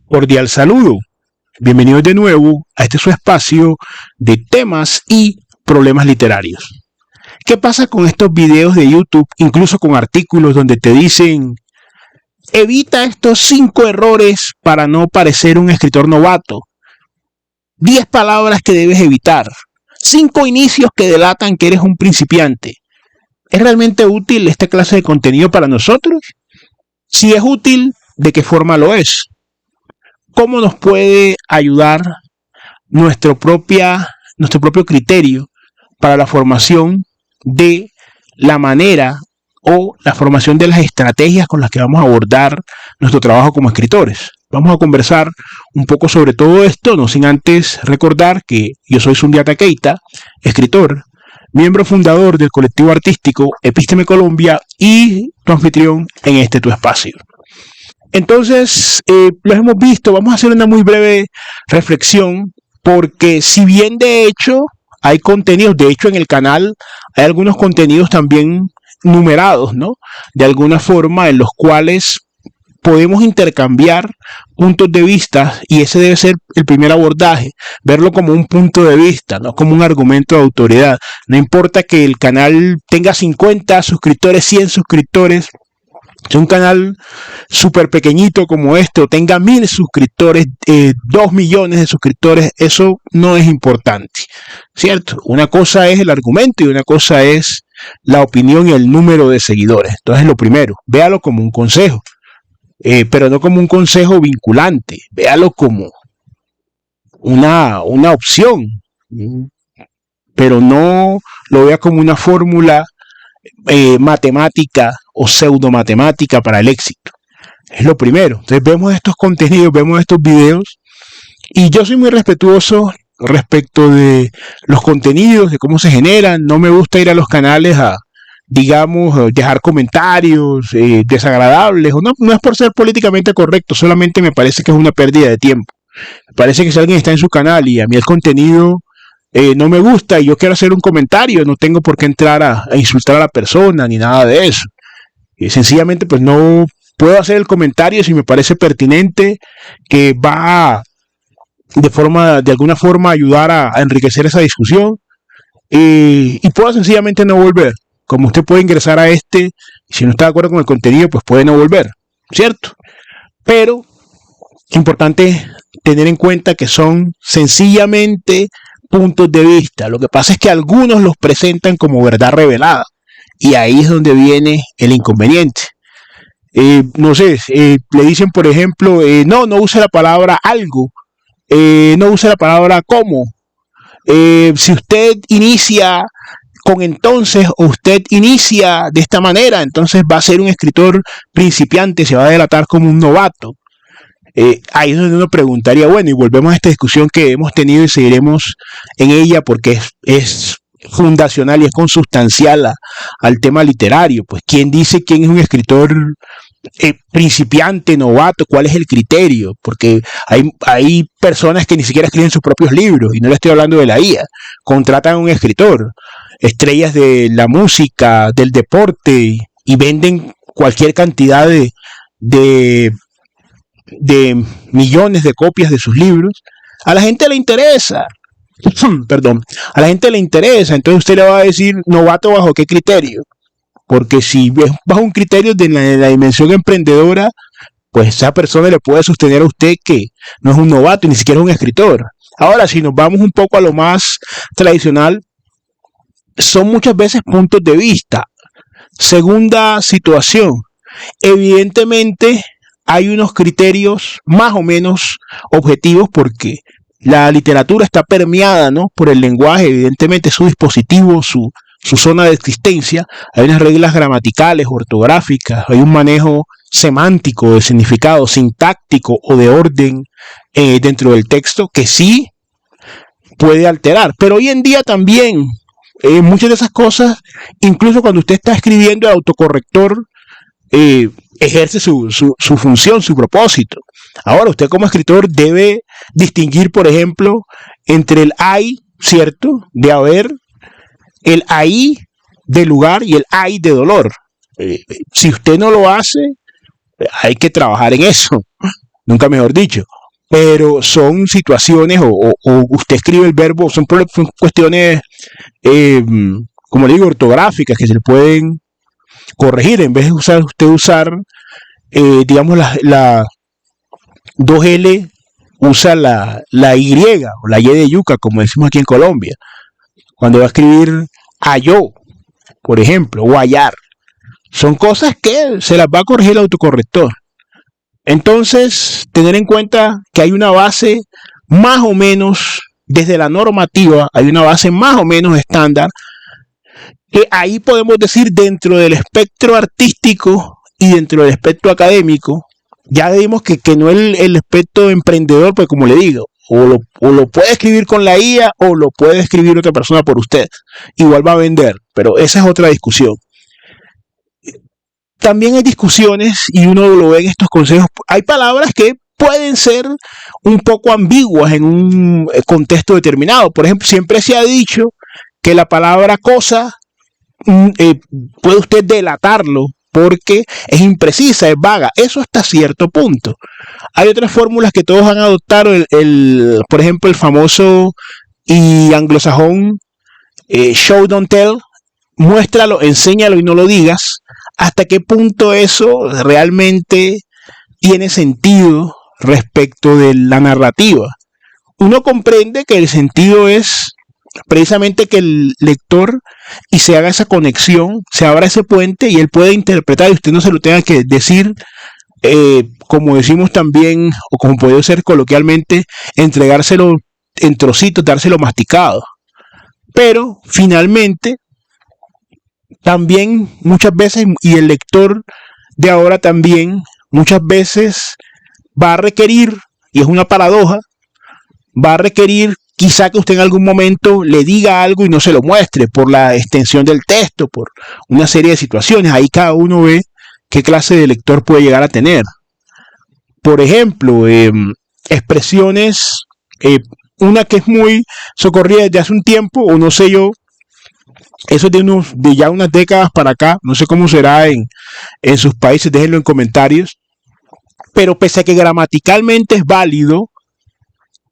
Cordial saludo. Bienvenidos de nuevo a este su espacio de temas y problemas literarios. ¿Qué pasa con estos videos de YouTube, incluso con artículos donde te dicen evita estos 5 errores para no parecer un escritor novato? 10 palabras que debes evitar. 5 inicios que delatan que eres un principiante. ¿Es realmente útil esta clase de contenido para nosotros? Si es útil, ¿de qué forma lo es? ¿Cómo nos puede ayudar nuestro propio criterio para la formación de la manera o la formación de las estrategias con las que vamos a abordar nuestro trabajo como escritores? Vamos a conversar un poco sobre todo esto, no sin antes recordar que yo soy Sundiata Keita, escritor, miembro fundador del colectivo artístico Epísteme Colombia y tu anfitrión en este tu espacio. Entonces, lo hemos visto, vamos a hacer una muy breve reflexión, porque si bien de hecho hay contenidos, de hecho en el canal hay algunos contenidos también numerados, ¿no? De alguna forma en los cuales podemos intercambiar puntos de vista, y ese debe ser el primer abordaje, verlo como un punto de vista, no como un argumento de autoridad. No importa que el canal tenga 50 suscriptores, 100 suscriptores, si un canal súper pequeñito como este o tenga 1000 suscriptores, 2 millones de suscriptores, eso no es importante, ¿cierto? Una cosa es el argumento y una cosa es la opinión y el número de seguidores. Entonces, lo primero, véalo como un consejo, pero no como un consejo vinculante, véalo como una opción, pero no lo vea como una fórmula matemática o pseudo matemática para el éxito. Es lo primero. Entonces vemos estos contenidos, vemos estos videos, y yo soy muy respetuoso respecto de los contenidos, de cómo se generan. No me gusta ir a los canales a, digamos, dejar comentarios desagradables, o no, no es por ser políticamente correcto, solamente me parece que es una pérdida de tiempo. Me parece que si alguien está en su canal y a mí el contenido no me gusta y yo quiero hacer un comentario, no tengo por qué entrar a insultar a la persona ni nada de eso. Sencillamente pues no puedo hacer el comentario si me parece pertinente, que va de alguna forma ayudar a enriquecer esa discusión, y puedo sencillamente no volver. Como usted puede ingresar a y si no está de acuerdo con el contenido, pues puede no volver, ¿cierto? Pero es importante tener en cuenta que son sencillamente puntos de vista. Lo que pasa es que algunos los presentan como verdad revelada, y ahí es donde viene el inconveniente. No sé, le dicen, por ejemplo, no use la palabra algo, no use la palabra como. Si usted inicia con entonces, o usted inicia de esta manera, entonces va a ser un escritor principiante, se va a delatar como un novato. Ahí es donde uno preguntaría, bueno, y volvemos a esta discusión que hemos tenido y seguiremos en ella, porque es fundacional y es consustancial al tema literario. Pues, ¿quién dice quién es un escritor principiante, novato? ¿Cuál es el criterio? Porque hay personas que ni siquiera escriben sus propios libros, y no le estoy hablando de la IA. Contratan a un escritor, estrellas de la música, del deporte, y venden cualquier cantidad de millones de copias de sus libros. A la gente le interesa. Perdón, a la gente le interesa. Entonces usted le va a decir novato bajo qué criterio, porque si es bajo un criterio de la dimensión emprendedora, pues esa persona le puede sostener a usted que no es un novato y ni siquiera es un escritor. Ahora, si nos vamos un poco a lo más tradicional, son muchas veces puntos de vista. Segunda situación, evidentemente hay unos criterios más o menos objetivos, porque la literatura está permeada, ¿no?, por el lenguaje. Evidentemente su dispositivo, su zona de existencia. Hay unas reglas gramaticales, ortográficas, hay un manejo semántico, de significado, sintáctico o de orden dentro del texto, que sí puede alterar. Pero hoy en día también muchas de esas cosas, incluso cuando usted está escribiendo, el autocorrector ejerce su función, su propósito. Ahora, usted como escritor debe distinguir, por ejemplo, entre el hay, ¿cierto?, de haber, el ahí de lugar y el hay de dolor. Si usted no lo hace, hay que trabajar en eso. nunca mejor dicho. Pero son situaciones, o usted escribe el verbo, son cuestiones, como le digo, ortográficas que se le pueden corregir. En vez de usar digamos, la 2L, usa la Y o la Y de yuca, como decimos aquí en Colombia. Cuando va a escribir ayó, por ejemplo, o hallar. Son cosas que se las va a corregir el autocorrector. Entonces, tener en cuenta que hay una base más o menos, desde la normativa, hay una base más o menos estándar, que ahí podemos decir dentro del espectro artístico y dentro del espectro académico, ya vimos que no es el espectro emprendedor, pues como le digo, o lo puede escribir con la IA o lo puede escribir otra persona por usted. Igual va a vender, pero esa es otra discusión. También hay discusiones, y uno lo ve en estos consejos, hay palabras que pueden ser un poco ambiguas en un contexto determinado. Por ejemplo, siempre se ha dicho que la palabra cosa puede usted delatarlo porque es imprecisa, es vaga. Eso hasta cierto punto. Hay otras fórmulas que todos han adoptado, por ejemplo, el famoso y anglosajón show don't tell, muéstralo, enséñalo y no lo digas. ¿Hasta qué punto eso realmente tiene sentido respecto de la narrativa? Uno comprende que el sentido es precisamente que el lector y se haga esa conexión, se abra ese puente y él puede interpretar y usted no se lo tenga que decir, como decimos también, o como puede ser coloquialmente, entregárselo en trocitos, dárselo masticado. Pero finalmente, también muchas veces, y el lector de ahora también, muchas veces va a requerir, y es una paradoja, va a requerir quizá que usted en algún momento le diga algo y no se lo muestre por la extensión del texto, por una serie de situaciones. Ahí cada uno ve qué clase de lector puede llegar a tener. Por ejemplo, expresiones, una que es muy socorrida desde hace un tiempo, o no sé yo, eso de ya unas décadas para acá, no sé cómo será en sus países, déjenlo en comentarios, pero pese a que gramaticalmente es válido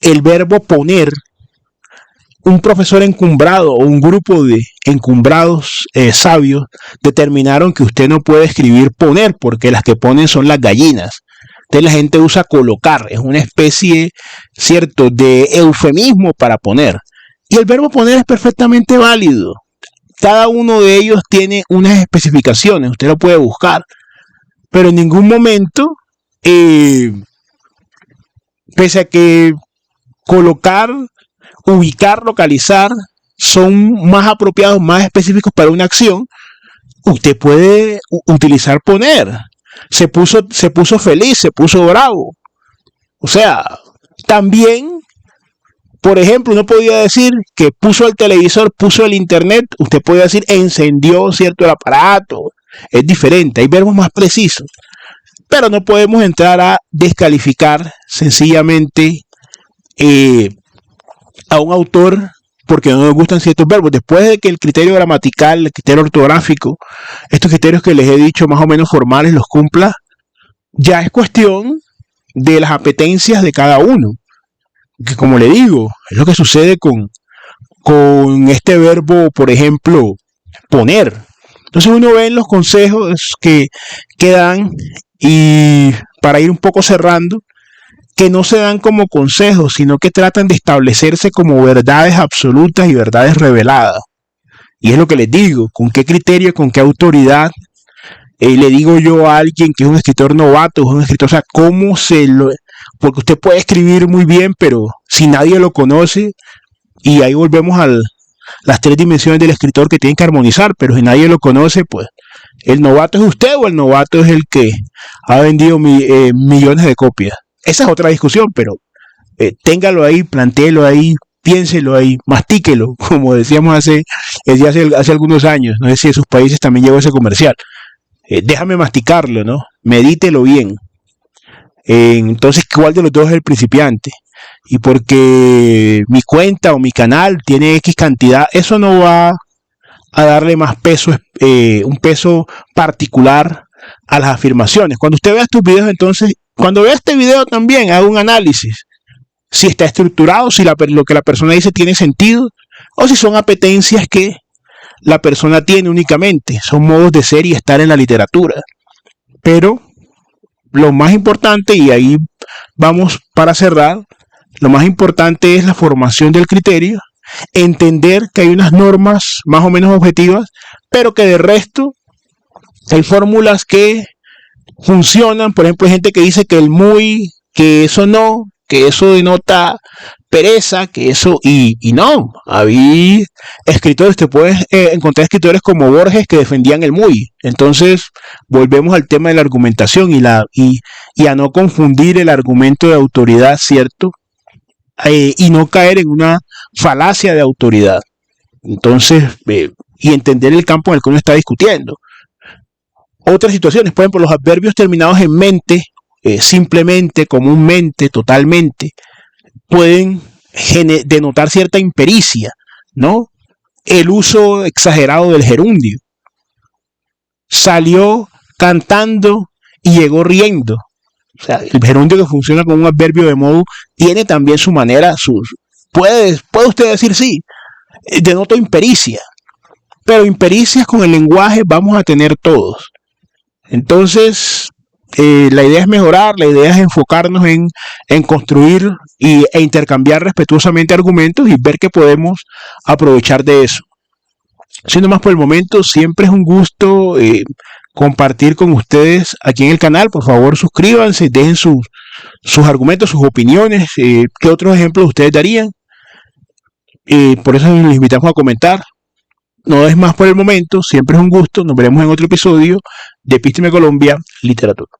el verbo poner, un profesor encumbrado o un grupo de encumbrados sabios determinaron que usted no puede escribir poner porque las que ponen son las gallinas. Entonces la gente usa colocar, es una especie, cierto, de eufemismo para poner. Y el verbo poner es perfectamente válido. Cada uno de ellos tiene unas especificaciones, usted lo puede buscar, pero en ningún momento, pese a que colocar, ubicar, localizar son más apropiados, más específicos para una acción, usted puede utilizar poner. Se puso feliz, se puso bravo. O sea, también, por ejemplo, uno podía decir que puso el televisor, puso el internet, usted puede decir encendió, cierto, el aparato. Es diferente, hay verbos más precisos. Pero no podemos entrar a descalificar sencillamente a un autor porque no nos gustan ciertos verbos. Después de que el criterio gramatical, el criterio ortográfico, estos criterios que les he dicho más o menos formales los cumpla, ya es cuestión de las apetencias de cada uno. Que como le digo, es lo que sucede con este verbo, por ejemplo, poner. Entonces uno ve en los consejos que dan, y para ir un poco cerrando, que no se dan como consejos, sino que tratan de establecerse como verdades absolutas y verdades reveladas. Y es lo que les digo, con qué criterio, con qué autoridad le digo yo a alguien que es un escritor novato, es un escritor, o sea, cómo porque usted puede escribir muy bien, pero si nadie lo conoce, y ahí volvemos a las tres dimensiones del escritor que tienen que armonizar, pero si nadie lo conoce, pues el novato es usted o el novato es el que ha vendido millones de copias. Esa es otra discusión, pero téngalo ahí, plantéelo ahí, piénselo ahí, mastíquelo, como decíamos hace algunos años. No sé si en sus países también llegó ese comercial. Déjame masticarlo, ¿no? Medítelo bien. Entonces, ¿cuál de los dos es el principiante? Y porque mi cuenta o mi canal tiene X cantidad, eso no va a darle más peso, un peso particular a las afirmaciones. Cuando usted vea estos videos, entonces Cuando vea este video también hago un análisis. Si está estructurado, si lo que la persona dice tiene sentido, o si son apetencias que la persona tiene únicamente. Son modos de ser y estar en la literatura. Pero lo más importante, y ahí vamos para cerrar, lo más importante es la formación del criterio, entender que hay unas normas más o menos objetivas, pero que de resto hay fórmulas que funcionan. Por ejemplo, hay gente que dice que el muy, que eso no, que eso denota pereza, que eso, y no, había escritores, te puedes encontrar escritores como Borges que defendían el muy. Entonces volvemos al tema de la argumentación y a no confundir el argumento de autoridad, ¿cierto? Y no caer en una falacia de autoridad. Entonces, y entender el campo en el que uno está discutiendo. Otras situaciones, por ejemplo, los adverbios terminados en mente, simplemente, comúnmente, totalmente, pueden denotar cierta impericia, ¿no? El uso exagerado del gerundio. Salió cantando y llegó riendo. O sea, el gerundio que funciona como un adverbio de modo tiene también su manera, puede usted decir sí, denota impericia, pero impericias con el lenguaje vamos a tener todos. Entonces, la idea es mejorar, la idea es enfocarnos en construir e intercambiar respetuosamente argumentos y ver qué podemos aprovechar de eso. Siendo más por el momento, siempre es un gusto compartir con ustedes aquí en el canal. Por favor, suscríbanse, dejen sus argumentos, sus opiniones, qué otros ejemplos ustedes darían. Por eso les invitamos a comentar. No es más por el momento, siempre es un gusto. Nos veremos en otro episodio de Epísteme Colombia Literatura.